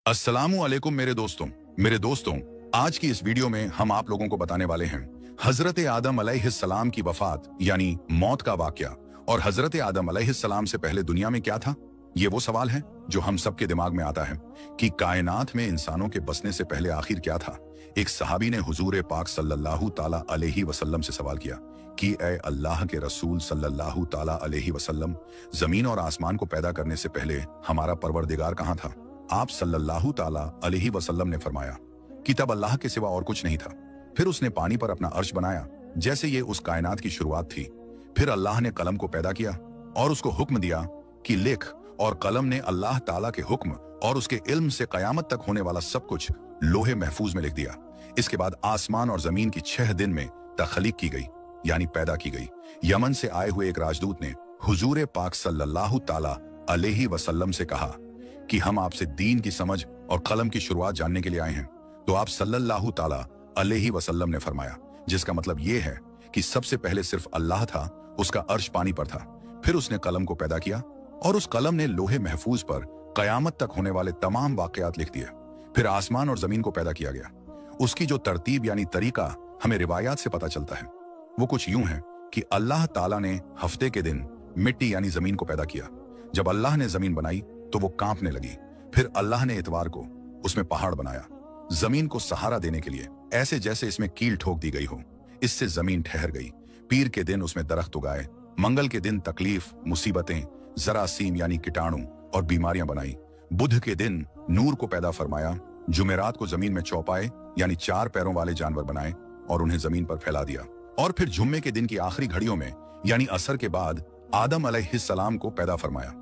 अस्सलामु अलैकुम मेरे दोस्तों, आज की इस वीडियो में हम आप लोगों को बताने वाले हैं हजरत आदम अलैहिस्सलाम की वफात यानी मौत का वाकया। और हजरत आदम अलैहिस्सलाम से पहले दुनिया में क्या था? ये वो सवाल है जो हम सबके दिमाग में आता है कि कायनात में इंसानों के बसने से पहले आखिर क्या था। एक सहाबी ने हुजूर पाक सल्लल्लाहु ताला अलैहि वसल्लम से सवाल किया कि ए अल्लाह के रसूल सल्लल्लाहु ताला अलैहि वसल्लम, जमीन और आसमान को पैदा करने से पहले हमारा परवरदिगार कहाँ था? आप सल्लल्लाहु ताला अलैहि वसल्लम ने फरमाया कि तब अल्लाह के सिवा और कुछ नहीं था। फिर उसने पानी पर अपना अर्श बनाया जैसे ये उस कायनात की शुरुआत थी। फिर अल्लाह ने कलम को पैदा किया और उसको हुक्म दिया कि लिख, और कलम ने अल्लाह ताला के हुक्म और उसके इल्म से कयामत तक होने वाला सब कुछ लोहे महफूज में लिख दिया। इसके बाद आसमान और जमीन की 6 दिन में तख्लीक की गई यानी पैदा की गई। यमन से आए हुए एक राजदूत ने हुजूर पाक सल्लल्लाहु ताला अलैहि वसल्लम से कहा कि हम आपसे दीन की समझ और कलम की शुरुआत जानने के लिए आए हैं। तो आप सल्लल्लाहु ताला अलैहि वसल्लम ने फरमाया, जिसका मतलब ये है कि सबसे पहले सिर्फ अल्लाह था, उसका अर्श पानी पर था। फिर उसने कलम को पैदा किया और उस कलम ने लोहे महफूज पर कयामत तक होने वाले तमाम वाकयात लिख दिए। फिर आसमान और जमीन को पैदा किया गया। उसकी जो तरतीब यानी तरीका हमें रिवायात से पता चलता है वो कुछ यूं है कि अल्लाह ताला ने हफ्ते के दिन मिट्टी यानी जमीन को पैदा किया। जब अल्लाह ने जमीन बनाई तो वो कांपने लगी। फिर अल्लाह ने इतवार को उसमें पहाड़ बनाया जमीन को सहारा देने के लिए, ऐसे जैसे इसमें कील ठोक दी गई हो। इससे जमीन ठहर गई। पीर के दिन उसमें दरख्त उगाए। मंगल के दिन तकलीफ, मुसीबतें, जरासीम यानी कीटाणु और बीमारियां बनाई। बुध के दिन नूर को पैदा फरमाया। जुमेरात को जमीन में चौपाए यानी 4 पैरों वाले जानवर बनाए और उन्हें जमीन पर फैला दिया। और फिर जुम्मे के दिन की आखिरी घड़ियों में यानी असर के बाद आदम अलैहिस्सलाम को पैदा फरमाया।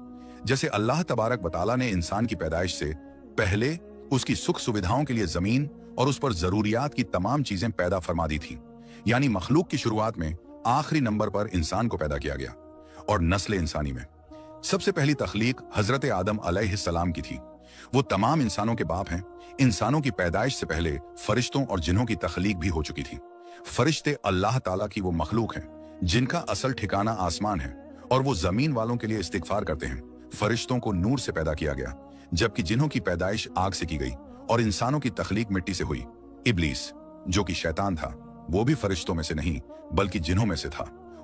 जैसे अल्लाह तबारक व तआला ने इंसान की पैदाइश से पहले उसकी सुख सुविधाओं के लिए जमीन और उस पर जरूरियात की तमाम चीजें पैदा फरमा दी थी, यानी मखलूक की शुरुआत में आखिरी नंबर पर इंसान को पैदा किया गया। और नस्ल इंसानी में सबसे पहली तख्लीक हजरत आदम अलैहिस्सलाम की थी। वो तमाम इंसानों के बाप हैं। इंसानों की पैदाइश से पहले फरिश्तों और जिन्हों की तख्लीक भी हो चुकी थी। फरिश्ते अल्लाह ताला की वो मखलूक हैं जिनका असल ठिकाना आसमान है और वो जमीन वालों के लिए इस्तिगफार करते हैं। फरिश्तों को नूर से पैदा किया गया, जबकि जिन्हों की पैदाइश आग से की गई और इंसानों की तख्लीक मिट्टी से हुई। इब्लीस जो कि शैतान था वो भी फरिश्तों में से नहीं बल्कि जिन्हों में से था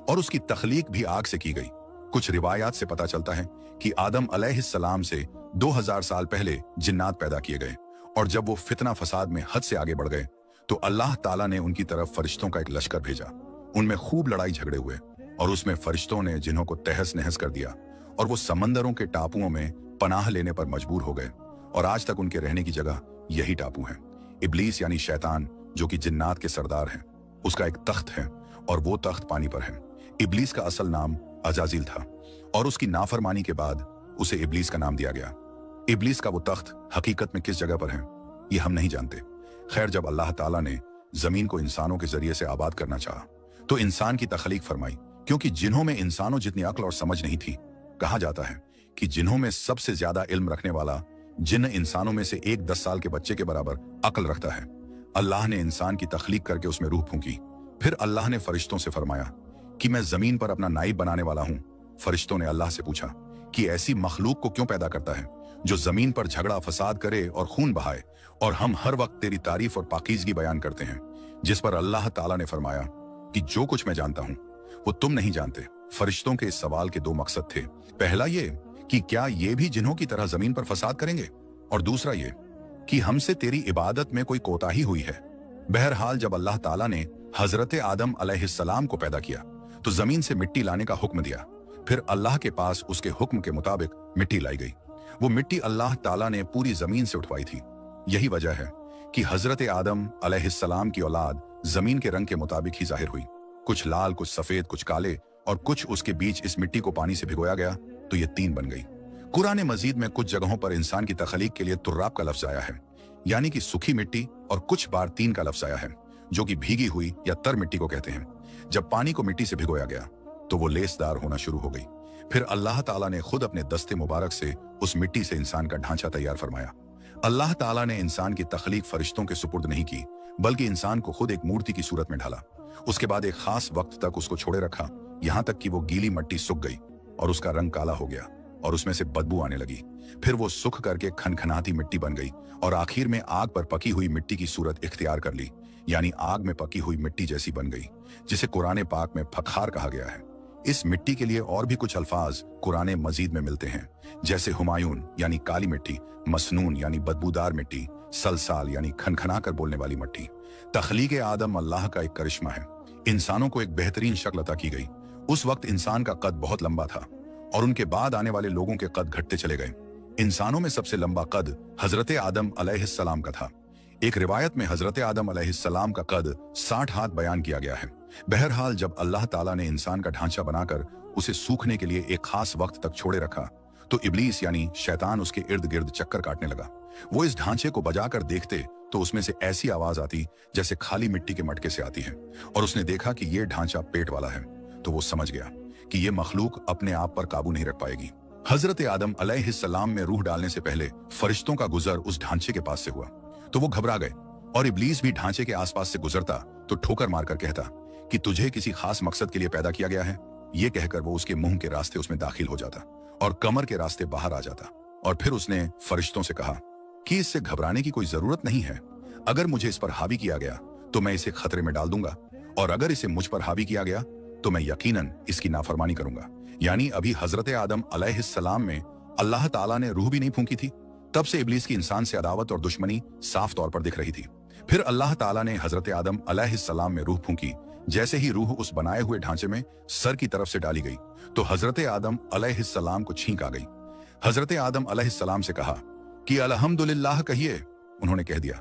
और उसकी तख्लीक भी आग से की गई। कुछ रिवायात से पता चलता है कि आदम अलैहिस्सलाम से 2000 साल पहले जिन्नात पैदा किए गए और जब वो फितना फसाद में हद से आगे बढ़ गए तो अल्लाह ताला ने उनकी तरफ फरिश्तों का एक लश्कर भेजा। उनमें खूब लड़ाई झगड़े हुए और उसमें फरिश्तों ने जिन्हों को तहस नहस कर दिया और वो समंदरों के टापुओं में पनाह लेने पर मजबूर हो गए और आज तक उनके रहने की जगह यही टापू है। इब्लीस यानी शैतान जो कि जिन्नात के सरदार है, उसका एक तख्त है और वो तख्त पानी पर है। इब्लीस का असल नाम अजाजिल था और उसकी नाफरमानी के बाद उसे इब्लीस का नाम दिया गया। इब्लीस का वो तख्त हकीकत में किस जगह पर है ये हम नहीं जानते। खैर, जब अल्लाह ताला ने जमीन को इंसानों के जरिए से आबाद करना चाहा तो इंसान की तख्लीक फरमाई, क्योंकि जिन्हों में इंसानों जितनी अक्ल और समझ नहीं थी। कहा जाता है कि जिन्हों में सबसे ज्यादा इल्म रखने वाला जिन इंसानों में से एक 10 साल के बच्चे के बराबर अक्ल रखता है। अल्लाह ने इंसान की तख्लीक करके उसमें रूह फूंकी। फिर अल्लाह ने फरिश्तों से फरमाया कि मैं जमीन पर अपना नाइब बनाने वाला हूं। फरिश्तों ने अल्लाह से पूछा कि ऐसी मखलूक को क्यों पैदा करता है जो जमीन पर झगड़ा फसाद करे और खून बहाए, और हम हर वक्त तेरी तारीफ और पाकीज़गी बयान करते हैं। जिस पर अल्लाह ताला ने फरमाया कि जो कुछ मैं जानता हूं वो तुम नहीं जानते। फरिश्तों के इस सवाल के 2 मकसद थे। पहला ये कि क्या ये भी जिन्हों की तरह जमीन पर फसाद करेंगे, और दूसरा ये कि हमसे तेरी इबादत में कोई कोताही हुई है। बहरहाल, जब अल्लाह ताला ने हजरत आदम अलैहिस्सलाम को पैदा किया तो जमीन से मिट्टी लाने का हुक्म दिया। फिर अल्लाह के पास उसके हुक्म के मुताबिक मिट्टी लाई गई। वो मिट्टी अल्लाह ताला ने पूरी जमीन से उठवाई थी। यही वजह है कि हजरत आदम अलैहिस्सलाम की औलाद जमीन के रंग के मुताबिक ही जाहिर हुई। कुछ लाल, कुछ सफेद, कुछ काले और कुछ उसके बीच इस मिट्टी को पानी से भिगोया गया तो ये 3 बन गई। कुरान मजीद में कुछ जगहों पर इंसान की तख्लीक के लिए तुर्राब का लफ्ज आया है, यानी कि सूखी मिट्टी, और कुछ बार 3 का लफ्ज आया है जो कि भीगी हुई या तर मिट्टी को कहते हैं। जब पानी को मिट्टी से भिगोया गया तो वो लेसदार होना शुरू हो गई। फिर अल्लाह ताला ने खुद अपने दस्ते मुबारक से उस मिट्टी से इंसान का ढांचा तैयार फरमाया। अल्लाह ताला ने इंसान की तख्लीक फरिश्तों के सुपुर्द नहीं की बल्कि इंसान को खुद एक मूर्ति की सूरत में ढाला। उसके बाद एक खास वक्त तक उसको छोड़े रखा, यहां तक कि वो गीली मट्टी सूख गई और उसका रंग काला हो गया। और उसमें से बदबू आने लगी। फिर वो सुख करके खनखनाती मिट्टी बन गई और आखिर में आग पर पकी हुई मिट्टी की सूरत इख्तियार कर ली, यानी आग में पकी हुई मिट्टी जैसी बन गई, जिसे कुरान पाक में फखार कहा गया है। इस मिट्टी के लिए और भी कुछ अल्फाज कुरान मजीद में मिलते हैं, जैसे हुमायून यानी काली मिट्टी, मसनून यानी बदबूदार मिट्टी, सलसाल यानी खनखना कर बोलने वाली मिट्टी। तख्लीक आदम अल्लाह का एक करिश्मा है। इंसानों को एक बेहतरीन शक्ल अता की गई। उस वक्त इंसान का कद बहुत लंबा था और उनके बाद आने वाले लोगों के कद घटते चले गए। इंसानों में सबसे लंबा कद हजरत आदम अलैहिस्सलाम का था। एक रिवायत में हजरत आदम अलैहिस्सलाम का कद 60 हाथ बयान किया गया है। बहरहाल जब अल्लाह ताला ने इंसान का ढांचा बनाकर उसे सूखने के लिए एक खास वक्त तक छोड़े रखा, तो इब्लीस यानी शैतान उसके इर्द गिर्द चक्कर काटने लगा। वो इस ढांचे को बजाकर देखते तो उसमें से ऐसी आवाज आती जैसे खाली मिट्टी के मटके से आती है, और उसने देखा कि ये ढांचा पेट वाला है, तो वो समझ गया कि ये मखलूक अपने आप पर काबू नहीं रख पाएगी। हजरत आदम अलैहिस्सलाम में रूह डालने से पहले फरिश्तों का गुजर उस ढांचे के पास से हुआ, तो वो घबरा गए, और इब्लीस भी ढांचे के आसपास से गुजरता तो ठोकर मारकर कहता कि तुझे किसी खास मकसद के लिए पैदा किया गया है। ये कहकर वो उसके मुंह के रास्ते उसमें दाखिल हो जाता और कमर के रास्ते बाहर आ जाता। और फिर उसने फरिश्तों से कहा कि इससे घबराने की कोई जरूरत नहीं है। अगर मुझे इस पर हावी किया गया तो मैं इसे खतरे में डाल दूंगा, और अगर इसे मुझ पर हावी किया गया तो मैं यकीनन इसकी नाफरमानी करूंगा। यानी अभी हजरत आदम अलैहिस्सलाम में अल्लाह ताला ने रूह भी नहीं फूंकी थी। तब से इब्लीस की इंसान से अदावत और दुश्मनी साफ तौर पर दिख रही थी। फिर अल्लाह ताला ने हजरत आदम अलैहिस्सलाम में रूह फूंकी। जैसे ही रूह उस बनाए हुए ढांचे में सर की तरफ से डाली गई तो हजरत आदम अलैहिस्सलाम को छींक आ गई। हजरत आदम अलैहिस्सलाम से कहा कि अल्हम्दुलिल्लाह कहिए। उन्होंने कह दिया।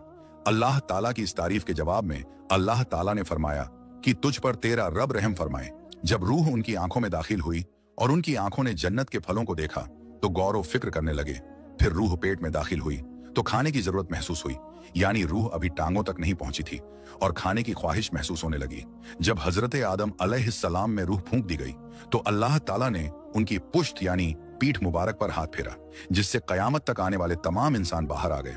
अल्लाह ताला की इस तारीफ के जवाब में अल्लाह ताला ने फरमाया कि तुझ पर तेरा रब रहम फरमाए। जब रूह उनकी आंखों में दाखिल हुई और उनकी आंखों ने जन्नत के फलों को देखा तो गौर व फिक्र करने लगे। फिर रूह पेट में दाखिल हुई तो खाने की जरूरत महसूस हुई, यानी रूह अभी टांगों तक नहीं पहुंची थी और खाने की ख्वाहिश महसूस होने लगी। जब हजरत आदम अलैहिस्सलाम में रूह फूंक दी गई तो अल्लाह ताला ने उनकी पुश्त यानी पीठ मुबारक पर हाथ फेरा, जिससे कयामत तक आने वाले तमाम इंसान बाहर आ गए।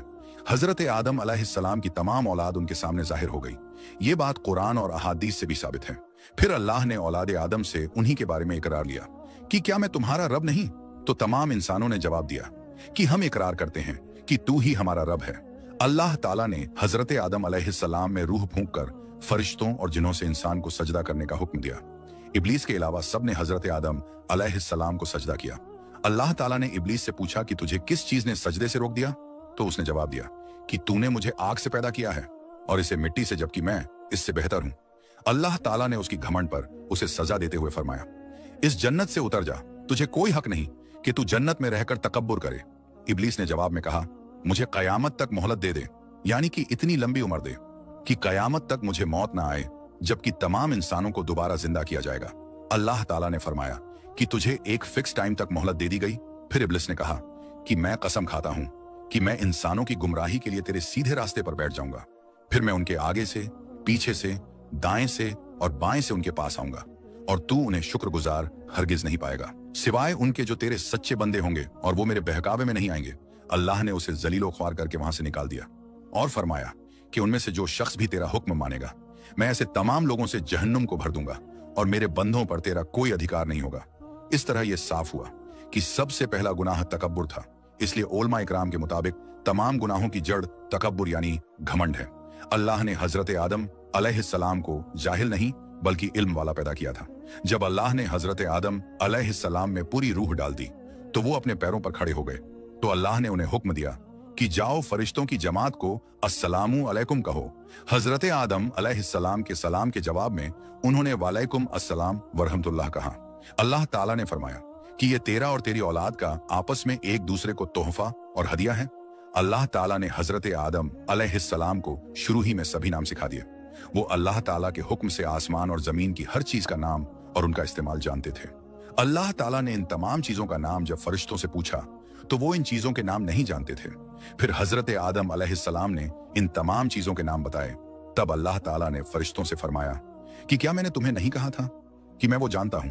हजरत आदम अलैहिस्सलाम की तमाम औलाद उनके सामने जाहिर हो गई। ये बात कुरान और अहादीस से भी साबित है। फिर अल्लाह ने औलाद आदम से उन्हीं के बारे में इकरार लिया कि क्या मैं तुम्हारा रब नहीं? तो तमाम इंसानों ने जवाब दिया कि हम इकरार करते हैं कि तू ही हमारा रब है। अल्लाह ताला ने हजरत आदम अलैहिस्सलाम में रूह फूंककर फरिश्तों और जिन्हों से इंसान को सजदा करने का हुक्म दिया। इब्लीस के अलावा सब ने हजरत आदम अलैहिस्सलाम को सजदा किया। अल्लाह ताला ने इब्लीस से पूछा कि तुझे किस चीज ने सजदे से रोक दिया? तो उसने जवाब दिया कि तूने मुझे आग से पैदा किया है और इसे मिट्टी से, जबकि मैं इससे बेहतर हूं। अल्लाह ताला ने उसकी घमंड पर उसे सजा देते हुए फरमाया, इस जन्नत से उतर जा, तुझे कोई हक नहीं कि तू जन्नत में रहकर तकब्बुर करे। इब्लीस ने जवाब में कहा, मुझे कयामत तक मोहलत दे दे, यानी कि इतनी लंबी उम्र दे कि कयामत तक मुझे मौत ना आए, जबकि तमाम इंसानों को दोबारा जिंदा किया जाएगा। अल्लाह ताला ने फरमाया कि तुझे एक फिक्स टाइम तक मोहलत दे दी गई। फिर इब्लीस ने कहा कि मैं कसम खाता हूं कि मैं इंसानों की गुमराही के लिए तेरे सीधे रास्ते पर बैठ जाऊंगा। फिर मैं उनके आगे से, पीछे से, दाएं से और बाएं से उनके पास आऊंगा, और तू उन्हें शुक्रगुजार हरगिज नहीं पाएगा, सिवाय उनके जो तेरे सच्चे बंदे होंगे, और वो मेरे बहकावे में नहीं आएंगे। अल्लाह ने उसे जलीलो ख्वार करके वहां से निकाल दिया और फरमाया कि उनमें से जो शख्स भी तेरा हुक्म मानेगा, मैं ऐसे तमाम लोगों से जहन्नुम को भर दूंगा और मेरे बंदों पर तेरा कोई अधिकार नहीं होगा। इस तरह यह साफ हुआ कि सबसे पहला गुनाह तकब्बुर था। इसलिए उलमा इकराम के मुताबिक तमाम गुनाहों की जड़ तकब्बुर यानी घमंड है। अल्लाह ने हजरत आदम अलैहिस्सलाम को जाहिल नहीं बल्कि इल्म वाला पैदा किया था। जब अल्लाह ने हजरत आदम अलैहिस्सलाम में पूरी रूह डाल दी तो वो अपने पैरों पर खड़े हो गए। तो अल्लाह ने उन्हें हुक्म दिया कि जाओ फरिश्तों की जमात को अस्सलामु अलैकुम कहो। हजरत आदम अलैहिस्सलाम के सलाम के जवाब में उन्होंने वालेकुम अस्सलाम व रहमतुल्लाह कहा। अल्लाह ताला ने फरमाया कि ये तेरा और तेरी औलाद का आपस में एक दूसरे को तोहफा और हदिया है। अल्लाह ताला ने हजरत आदम अलैहिस्सलाम को शुरू ही में सभी नाम सिखा दिए। वो अल्लाह ताला के हुक्म से आसमान और जमीन की हर चीज का नाम और उनका इस्तेमाल जानते थे। अल्लाह ताला ने इन तमाम चीजों का नाम जब फरिश्तों से पूछा तो वो इन चीजों के नाम नहीं जानते थे। फिर हजरत आदम अलैहिस्सलाम ने इन तमाम चीजों के नाम बताए। तब अल्लाह ताला ने फरिश्तों से फरमाया कि क्या मैंने तुम्हें नहीं कहा था कि मैं वो जानता हूं